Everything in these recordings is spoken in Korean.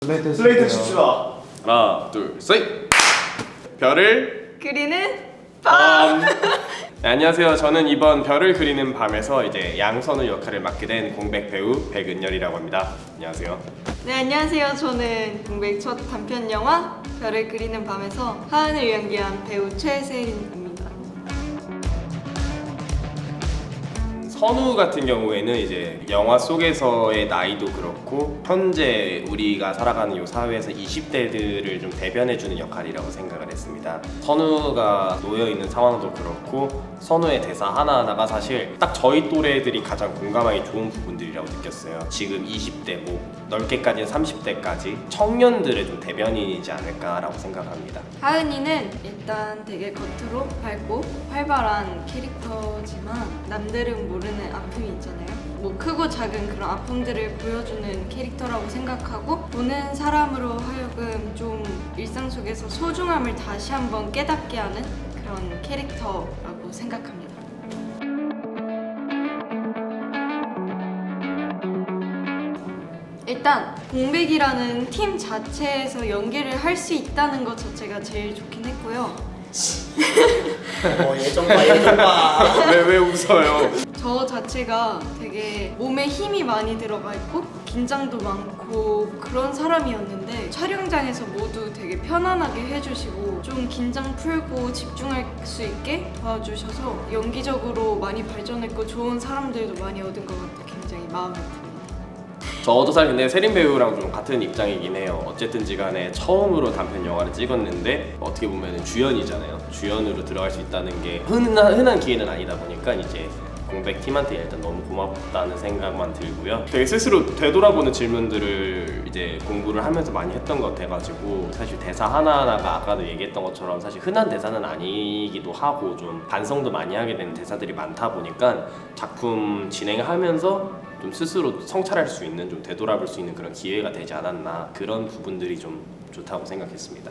슬레이트 칩시다. 하나, 둘, 셋! 별을 그리는 밤. 네, 안녕하세요. 저는 이번 별을 그리는 밤에서 이제 양선우 역할을 맡게 된 공백 배우 백은열이라고 합니다. 안녕하세요. 네, 안녕하세요. 저는 공백 첫 단편 영화 별을 그리는 밤에서 하은을 연기한 배우 최세린입니다. 선우 같은 경우에는 이제 영화 속에서의 나이도 그렇고 현재 우리가 살아가는 이 사회에서 20대들을 좀 대변해주는 역할이라고 생각을 했습니다. 선우가 놓여있는 상황도 그렇고 선우의 대사 하나하나가 사실 딱 저희 또래들이 가장 공감하기 좋은 부분들이라고 느꼈어요. 지금 20대, 뭐 넓게까지는 30대까지 청년들의 좀 대변인이지 않을까라고 생각합니다. 하은이는 일단 되게 겉으로 밝고 활발한 캐릭터지만 남들은 모르는 아픔이 있잖아요. 뭐 크고 작은 그런 아픔들을 보여주는 캐릭터라고 생각하고 보는 사람으로 하여금 좀 일상 속에서 소중함을 다시 한번 깨닫게 하는 그런 캐릭터라고 생각합니다. 일단 공백이라는 팀 자체에서 연기를 할 수 있다는 것 자체가 제일 좋긴 했고요. 예전과 왜 웃어요? 저 자체가 되게 몸에 힘이 많이 들어가 있고 긴장도 많고 그런 사람이었는데 촬영장에서 모두 되게 편안하게 해주시고 좀 긴장 풀고 집중할 수 있게 도와주셔서 연기적으로 많이 발전했고 좋은 사람들도 많이 얻은 것 같아 굉장히 마음이 듭니다. 저도 사실 근데 세린 배우랑 좀 같은 입장이긴 해요. 어쨌든지 간에 처음으로 단편 영화를 찍었는데 어떻게 보면 주연이잖아요. 주연으로 들어갈 수 있다는 게 흔한 기회는 아니다 보니까 이제 공백 팀한테 일단 너무 고맙다는 생각만 들고요. 되게 스스로 되돌아보는 질문들을 이제 공부를 하면서 많이 했던 것 같아가지고 사실 대사 하나하나가 아까도 얘기했던 것처럼 사실 흔한 대사는 아니기도 하고 좀 반성도 많이 하게 되는 대사들이 많다 보니까 작품 진행하면서 좀 스스로 성찰할 수 있는 좀 되돌아볼 수 있는 그런 기회가 되지 않았나 그런 부분들이 좀 좋다고 생각했습니다.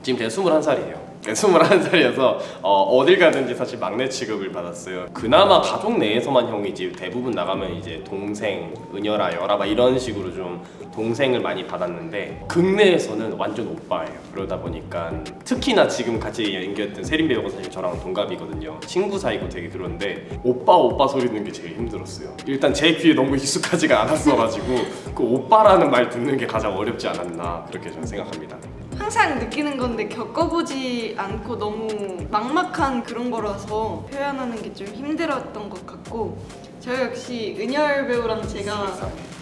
지금 제가 21살이에요. 21살이어서 어딜 가든지 사실 막내 취급을 받았어요. 그나마 가족 내에서만 형이지 대부분 나가면 이제 동생, 은열아, 열아 막 이런 식으로 좀 동생을 많이 받았는데 국내에서는 완전 오빠예요. 그러다 보니까 특히나 지금 같이 연기했던 세린 배우가 사실 저랑 동갑이거든요. 친구 사이고 되게 그런데 오빠 소리 듣는 게 제일 힘들었어요. 일단 제 귀에 너무 익숙하지가 않았어가지고 그 오빠라는 말 듣는 게 가장 어렵지 않았나 그렇게 저는 생각합니다. 항상 느끼는 건데 겪어보지 않고 너무 막막한 그런 거라서 표현하는 게 좀 힘들었던 것 같고 저 역시 은열 배우랑 제가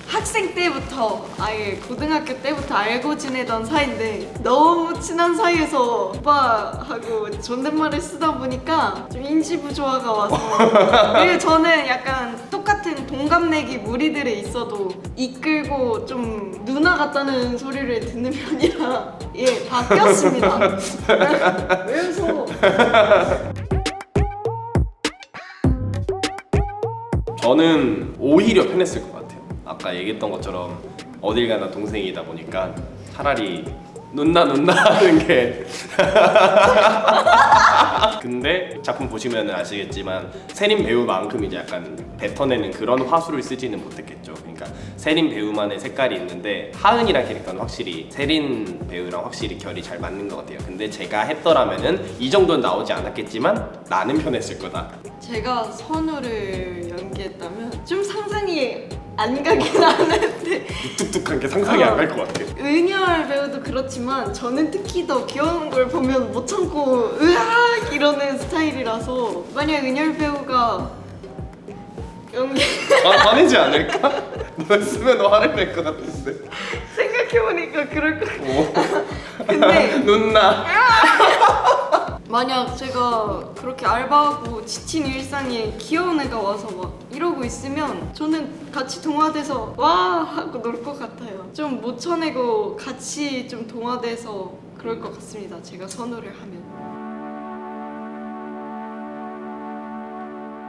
학생 때부터 아예 고등학교 때부터 알고 지내던 사이인데 너무 친한 사이에서 오빠하고 존댓말을 쓰다 보니까 좀 인지 부조화가 와서 그리고 저는 약간 똑같은 동갑내기 무리들에 있어도 이끌고 좀 누나 같다는 소리를 듣는 편이라 예 바뀌었습니다. 왜 웃어? 저는 오히려 편했을 것 같아요. 아까 얘기했던 것처럼 어딜 가나 동생이다 보니까 차라리 눈나 하는 게 근데 작품 보시면 아시겠지만 세린 배우만큼 이제 약간 뱉어내는 그런 화술을 쓰지는 못했겠죠. 그러니까 세린 배우만의 색깔이 있는데 하은이랑 캐릭터는 확실히 세린 배우랑 확실히 결이 잘 맞는 것 같아요. 근데 제가 했더라면은 이 정도는 나오지 않았겠지만 나는 편했을 거다. 제가 선우를 연기했다면 좀 상상이 안 가긴 하는데 뚝뚝한 게 상상이 안 갈 것 같아. 은열 배우도 그렇지만 저는 특히 더 귀여운 걸 보면 못 참고 으악 이러는 스타일이라서 만약 은열 배우가 연기 화내지 않을까? 너였으면 너 화를 낼 것 같은데. 생각해보니까 그럴 것 같아. 근데 눈나. 만약 제가 그렇게 알바하고 지친 일상에 귀여운 애가 와서 막 이러고 있으면 저는 같이 동화돼서 와 하고 놀 것 같아요. 좀 못 쳐내고 같이 좀 동화돼서 그럴 것 같습니다. 제가 선우를 하면.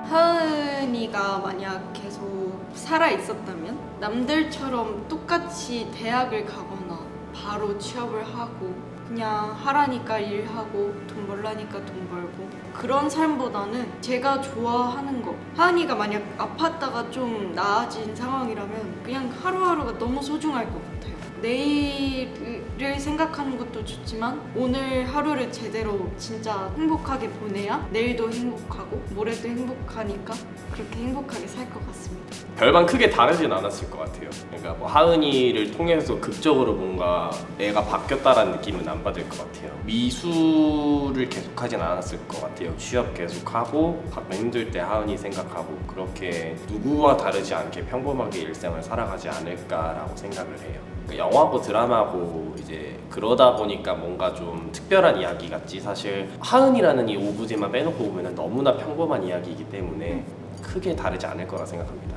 하은이가 만약 계속 살아 있었다면 남들처럼 똑같이 대학을 가거나 바로 취업을 하고 그냥 하라니까 일하고 돈 벌라니까 돈 벌고 그런 삶보다는 제가 좋아하는 거. 하은이가 만약 아팠다가 좀 나아진 상황이라면 그냥 하루하루가 너무 소중할 것 같아요. 내일을 생각하는 것도 좋지만 오늘 하루를 제대로 진짜 행복하게 보내야 내일도 행복하고 모레도 행복하니까 그렇게 행복하게 살 것 같습니다. 별반 크게 다르진 않았을 것 같아요. 그러니까 뭐 하은이를 통해서 극적으로 뭔가 애가 바뀌었다라는 느낌은 안 받을 것 같아요. 미술을 계속하진 않았을 것 같아요. 취업 계속하고 가끔 힘들 때 하은이 생각하고 그렇게 누구와 다르지 않게 평범하게 일상을 살아가지 않을까라고 생각을 해요. 영화고 드라마고 이제 그러다 보니까 뭔가 좀 특별한 이야기 같지 사실 하은이라는 이 오브제만 빼놓고 보면 너무나 평범한 이야기이기 때문에 크게 다르지 않을 거라 생각합니다.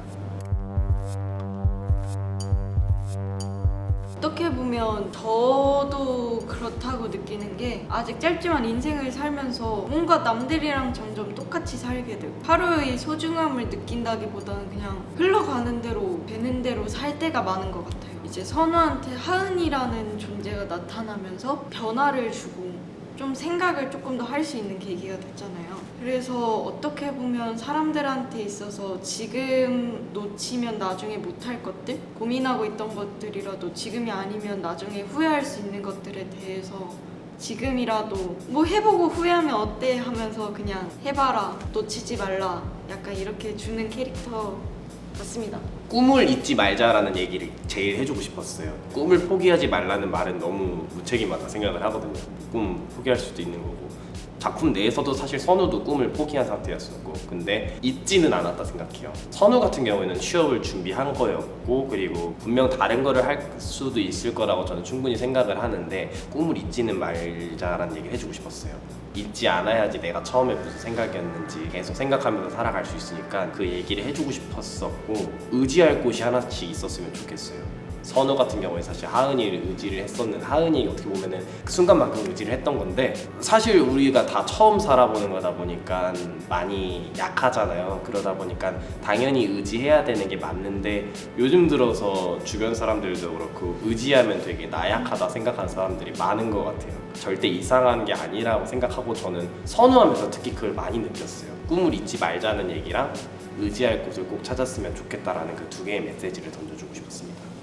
어떻게 보면 저도 그렇다고 느끼는 게 아직 짧지만 인생을 살면서 뭔가 남들이랑 점점 똑같이 살게 되고 하루의 소중함을 느낀다기보다는 그냥 흘러가는 대로 되는 대로 살 때가 많은 것 같아요. 이제 선우한테 하은이라는 존재가 나타나면서 변화를 주고 좀 생각을 조금 더 할 수 있는 계기가 됐잖아요. 그래서 어떻게 보면 사람들한테 있어서 지금 놓치면 나중에 못할 것들, 고민하고 있던 것들이라도 지금이 아니면 나중에 후회할 수 있는 것들에 대해서 지금이라도 뭐 해보고 후회하면 어때 하면서 그냥 해봐라, 놓치지 말라, 약간 이렇게 주는 캐릭터 같습니다. 꿈을 잊지 말자라는 얘기를 제일 해주고 싶었어요. 꿈을 포기하지 말라는 말은 너무 무책임하다 생각을 하거든요. 꿈 포기할 수도 있는 거고 작품 내에서도 사실 선우도 꿈을 포기한 상태였었고 근데 잊지는 않았다 생각해요. 선우 같은 경우에는 취업을 준비한 거였고 그리고 분명 다른 거를 할 수도 있을 거라고 저는 충분히 생각을 하는데 꿈을 잊지는 말자라는 얘기를 해주고 싶었어요. 잊지 않아야지 내가 처음에 무슨 생각이었는지 계속 생각하면서 살아갈 수 있으니까 그 얘기를 해주고 싶었었고 의지할 곳이 하나씩 있었으면 좋겠어요. 선우 같은 경우에 사실 하은이를 의지를 했었는데 하은이 어떻게 보면은 그 순간만큼 의지를 했던 건데 사실 우리가 다 처음 살아보는 거다 보니까 많이 약하잖아요. 그러다 보니까 당연히 의지해야 되는 게 맞는데 요즘 들어서 주변 사람들도 그렇고 의지하면 되게 나약하다 생각하는 사람들이 많은 것 같아요. 절대 이상한 게 아니라고 생각하고 저는 선우하면서 특히 그걸 많이 느꼈어요. 꿈을 잊지 말자는 얘기랑 의지할 곳을 꼭 찾았으면 좋겠다라는 그 두 개의 메시지를 던져주고 싶었습니다.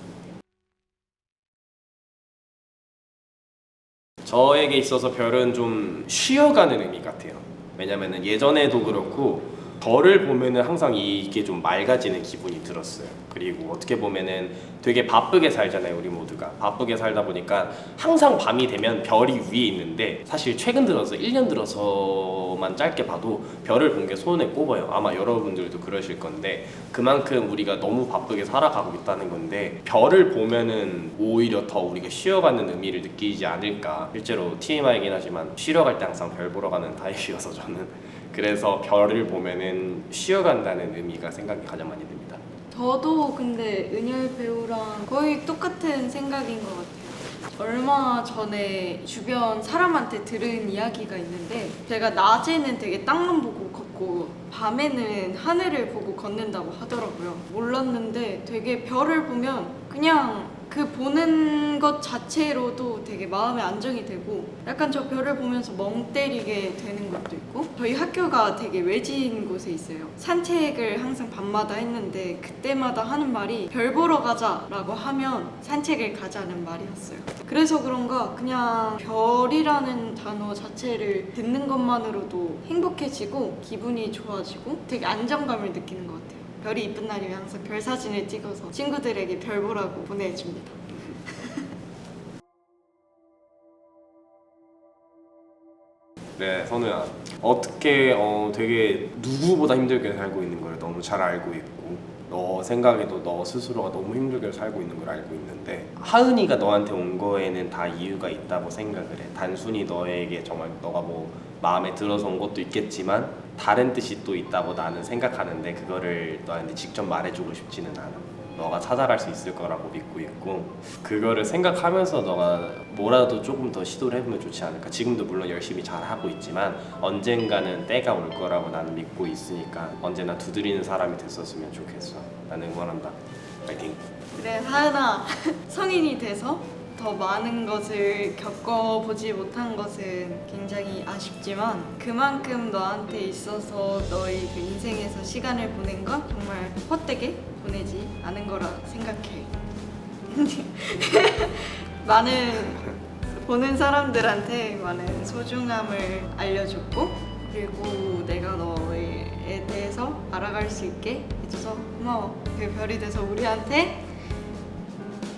저에게 있어서 별은 좀 쉬어가는 의미 같아요. 왜냐면은 예전에도 그렇고 별을 보면은 항상 이게 좀 맑아지는 기분이 들었어요. 그리고 어떻게 보면은 되게 바쁘게 살잖아요, 우리 모두가. 바쁘게 살다 보니까 항상 밤이 되면 별이 위에 있는데 사실 최근 들어서 1년 들어서만 짧게 봐도 별을 본 게 손에 꼽아요. 아마 여러분들도 그러실 건데 그만큼 우리가 너무 바쁘게 살아가고 있다는 건데 별을 보면은 오히려 더 우리가 쉬어가는 의미를 느끼지 않을까. 실제로 TMI이긴 하지만 쉬러 갈 때 항상 별 보러 가는 타입이어서 저는 그래서 별을 보면은 쉬어간다는 의미가 생각이 가장 많이 듭니다. 저도 근데 은열 배우랑 거의 똑같은 생각인 것 같아요. 얼마 전에 주변 사람한테 들은 이야기가 있는데 제가 낮에는 되게 땅만 보고 걷고 밤에는 하늘을 보고 걷는다고 하더라고요. 몰랐는데 되게 별을 보면 그냥 그 보는 것 자체로도 되게 마음의 안정이 되고 약간 저 별을 보면서 멍 때리게 되는 것도 있고 저희 학교가 되게 외진 곳에 있어요. 산책을 항상 밤마다 했는데 그때마다 하는 말이 별 보러 가자라고 하면 산책을 가자는 말이었어요. 그래서 그런가 그냥 별이라는 단어 자체를 듣는 것만으로도 행복해지고 기분이 좋아지고 되게 안정감을 느끼는 것 같아요. 별이 이쁜 날이면 항상 별 사진을 찍어서 친구들에게 별 보라고 보내줍니다. 네, 선우야. 어떻게 되게 누구보다 힘들게 살고 있는 걸 너무 잘 알고 있고 너 생각에도 너 스스로가 너무 힘들게 살고 있는 걸 알고 있는데 하은이가 너한테 온 거에는 다 이유가 있다고 생각을 해. 단순히 너에게 정말 너가 뭐 마음에 들어서 온 것도 있겠지만 다른 뜻이 또 있다고 나는 생각하는데 그거를 너한테 직접 말해주고 싶지는 않아. 너가 찾아갈 수 있을 거라고 믿고 있고 그거를 생각하면서 너가 뭐라도 조금 더 시도를 해보면 좋지 않을까. 지금도 물론 열심히 잘 하고 있지만 언젠가는 때가 올 거라고 나는 믿고 있으니까 언제나 두드리는 사람이 됐었으면 좋겠어. 나는 응원한다. 파이팅. 그래 하은아 성인이 돼서 더 많은 것을 겪어보지 못한 것은 굉장히 아쉽지만 그만큼 너한테 있어서 너의 그 인생에서 시간을 보낸 건 정말 헛되게 보내지 않은 거라 생각해. 많은 보는 사람들한테 많은 소중함을 알려줬고 그리고 내가 너에 대해서 알아갈 수 있게 해줘서 고마워. 그 별이 돼서 우리한테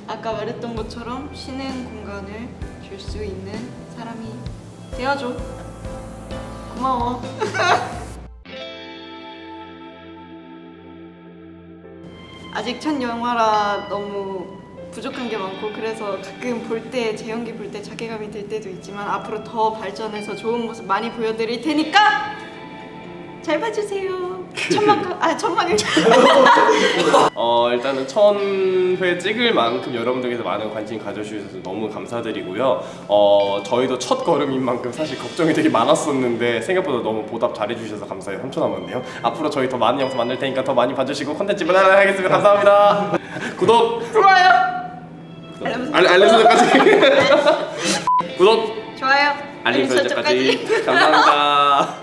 아까 말했던 것처럼 쉬는 공간을 줄 수 있는 사람이 되어줘. 고마워. 아직 첫 영화라 너무 부족한 게 많고 그래서 가끔 볼 때 제 연기 볼 때 자괴감이 들 때도 있지만 앞으로 더 발전해서 좋은 모습 많이 보여드릴 테니까 잘 봐주세요. 천막을 일단은 1000회 찍을 만큼 여러분들께서 많은 관심 가져주셔서 너무 감사드리고요. 저희도 첫 걸음인 만큼 사실 걱정이 되게 많았었는데 생각보다 너무 보답 잘해주셔서 감사해요. 3초 남았네요. 앞으로 저희 더 많은 영상 만들 테니까 더 많이 봐주시고 컨텐츠 만나도록 하겠습니다. 감사합니다. 구독, 좋아요. 알림 설정까지. 구독, 좋아요. 알림 설정까지. 감사합니다.